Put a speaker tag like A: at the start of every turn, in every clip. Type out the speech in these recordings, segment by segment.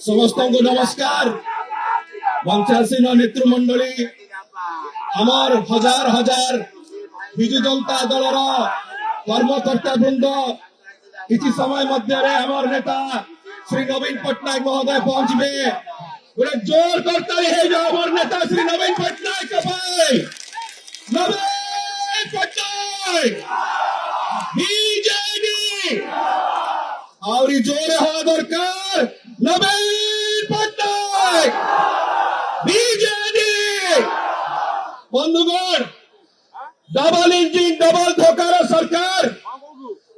A: समस्त को नमस्कार। मंचासीन नेतृमंडली आमर हजार हजार विजु जनता दलर कर्मकर्ता वृंद किसी समय मध्य आमर नेता श्री नवीन पट्टनायक महोदय पहुंचे। गोटे जोर करताली है जो आमर नेता श्री नवीन पट्टनायक नवीन पट्टनायक बीजेडी और जोरे हवा दरकार नवीन पट्टनायक बीजेडी। बंधुगण डबल इंजिन डबल धोकार सरकार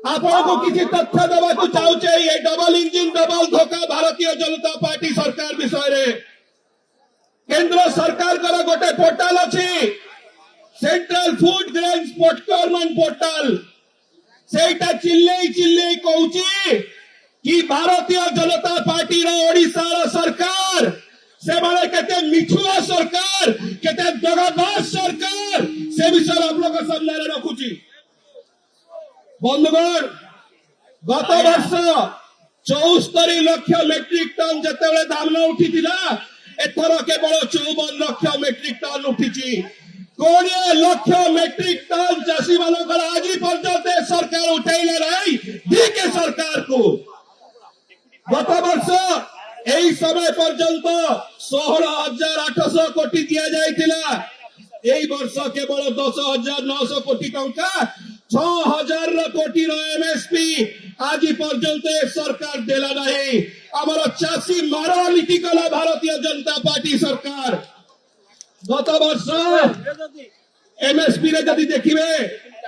A: आपको किसी तथ्य देवाक चाहूचे। ये डबल इंजिन डबल धोखा भारतीय जनता पार्टी सरकार विषय रे केंद्र सरकार का गोटे पोर्टाल अच्छी central food grains procurement portal सेटा चिल्ले चिल्ले कहूची कि भारतीय जनता पार्टी रो ओडिशा रो सरकार से माने केते मिछुआ सरकार केते दगाबाज सरकार से विषय आप लोग सामने रखुची। बंधुगण गत वर्ष 74 लाख मेट्रिक टन जिते धान उठी एथर केवल 54 लाख मेट्रिक टन उठी 20 लाख मेट्रिक टन चाषी मान आज पर्यंत सरकार उठेले नहीं डीके सरकार को। गत वर्ष यही समय पर्यंत 16,800 कोटी दिया जाइतिला। यही वर्ष केवल 10,900 कोटी टंका 6,000 कोटी एमएसपी आज पर्यंत सरकार देला नहीं। आमर चाषी मारा नीति कला भारतीय जनता पार्टी सरकार। गत वर्ष एमएसपी रे जदि देखिबे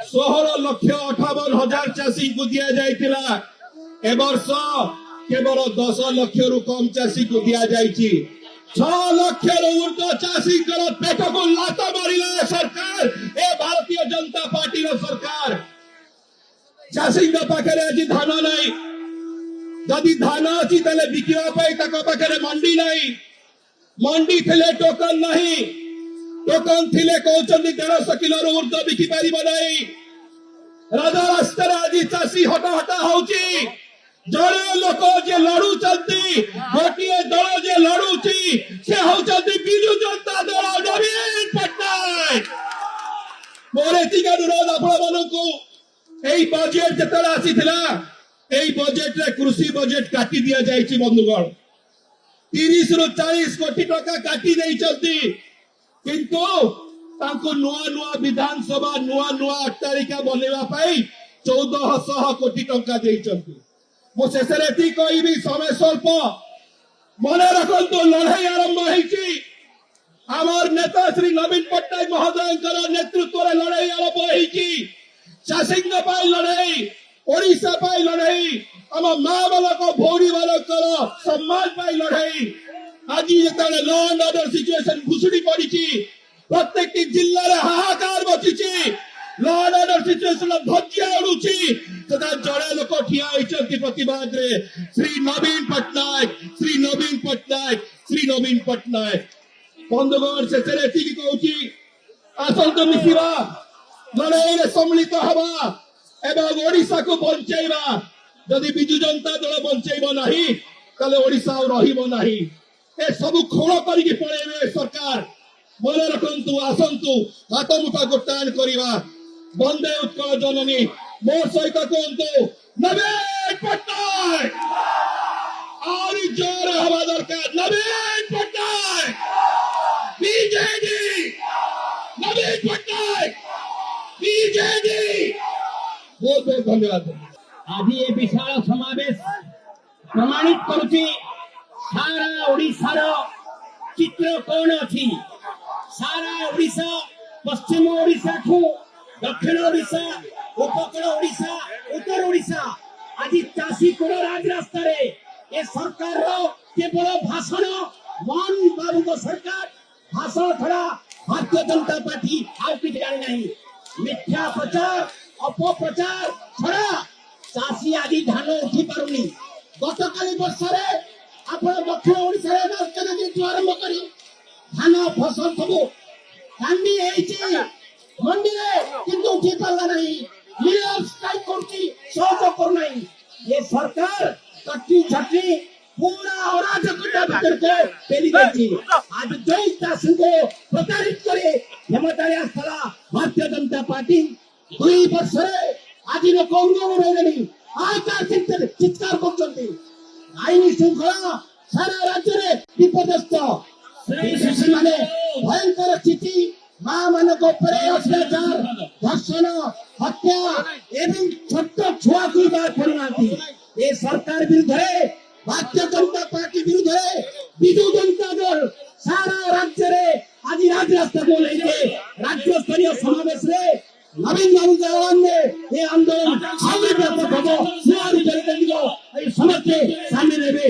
A: 16,58,000 चाषी को दिया जाइतिला। ए वर्ष केवल 10 लाख रु कम चाषी को दिया जाइछि। 6 लाख रु ऊर्ध्व चाषी पेट को लाता मारिला सरकार ए भारतीय जनता पार्टी रो सरकार। चाषी पाखे आज धान नहीं जदि धान अच्छी तेल बिकवा पाखे मंडी नहीं मंडी थे टोकन नहीं टोकन थिले कहते 150 किलो ऊर्ध्व बिकी पार नहीं। राजा रास्तार आज चाषी हटाहटा होची जड़े लोक जे लड़ुचंती गोटे दल जे लड़ुची से होचंती बिजु जनता दल नवीन पट्टनायक। मोर एतिक अनुरोध आपण मानकू एई बजेट जतरा आसीथिला एई बजेट रे कृषि बजेट काटी दिया जाइछि। बंधुगण 30 रु 40 कोटी टका काटी देइचंती किंतु तांको नुआ नुआ विधानसभा नुआ नुआ अट्टारिका बनेवा पाई 1400 कोटी टका देइचंती। मो शेषे कहि समय स्वल्प मन रखु लड़ाई आरंभ होती आमर नेता श्री नवीन पट्टनायक महोदय नेतृत्व में लड़ाई आरंभ होती। चाषी लड़ाई ओडिशा पाई लड़ाई आम माँ बालक भौरी बालक सम्मान पाई लड़ाई। आज जो लॉ एंड ऑर्डर सिचुएशन भुशुड़ी पड़ी प्रत्येक जिले में हाहाकार बची लॉ एंड ऑर्डर सिचुएशन धज्जिया उड़ुची जड़े लोक ठिया प्रतिवाद रे श्री नवीन पट्टनायक श्री नवीन पट्टनायक श्री नवीन पट्टनायक। बंधुगण से कहूँ आसंत मिसिवा लड़ाई सम्मिलित हवा एवं ओडिशा को बंचेवा। जदि बिजु जनता दल बंचेब नहीं ताले ओडिशा रहिबो नहीं। ए सब खोल करके पड़ेबे सरकार। मन रखंतु आसंतु हाथ मुठा गोटान करिवा वंदे उत्कल जननी मोर सहित कहतु नवीन पट्टनायक और जोर हवा दरकार नवीन पट्टनायक बीजेडी नवीन पट्टनायक बीजेडी। बहुत बहुत धन्यवाद।
B: आज ये विशाल समावेश प्रमाणित करुची सारा ओडिशार चित्र कौन अच्छी। सारा ओडिशा पश्चिम ओडिशा ठू दक्षिण ओडिशा उपकूल ओडिशा उत्तर ओडिशा आज चाषी कोड़ राजरास्ता ये सरकार केवल भाषण मोहन बाबू को सरकार भाषण छड़ा भारतीय जनता पार्टी आउ कि जाने नहीं। मिथ्या प्रचार अपप्रचार छड़ा चाषी आज धान उठी पारुनी। गतकाली वर्ष आप दक्षिण ओडिशा आरंभ कर धान फसल सब कांडी मंडी किंतु उठी पारा नहीं। स्ट्राइक कर ये सरकार कटी छटी पूरा अराजक को पेली देती आज जो चाषी को प्रतारित करे क्षमतारे आसला भारतीय जनता पार्टी 2 वर्ष आज लोक रही आयकार चित्कार कर आईन श्रृंखला सारा राज्य में विपर्यस्त माने भयंकर स्थिति मां मान अत्याचार धर्षण हत्या एवं छोट छुआ को पड़ना ये सरकार विरुद्ध भारतीय जनता पार्टी विरुद्ध विजु जनता दल सारा राज्य रे आज राजरास्ता को लेके राज्य स्तरीय समावेश रे नवीन बाबू जवान ने ये आंदोलन आगे व्यापक हो समस्ते सामने लेवे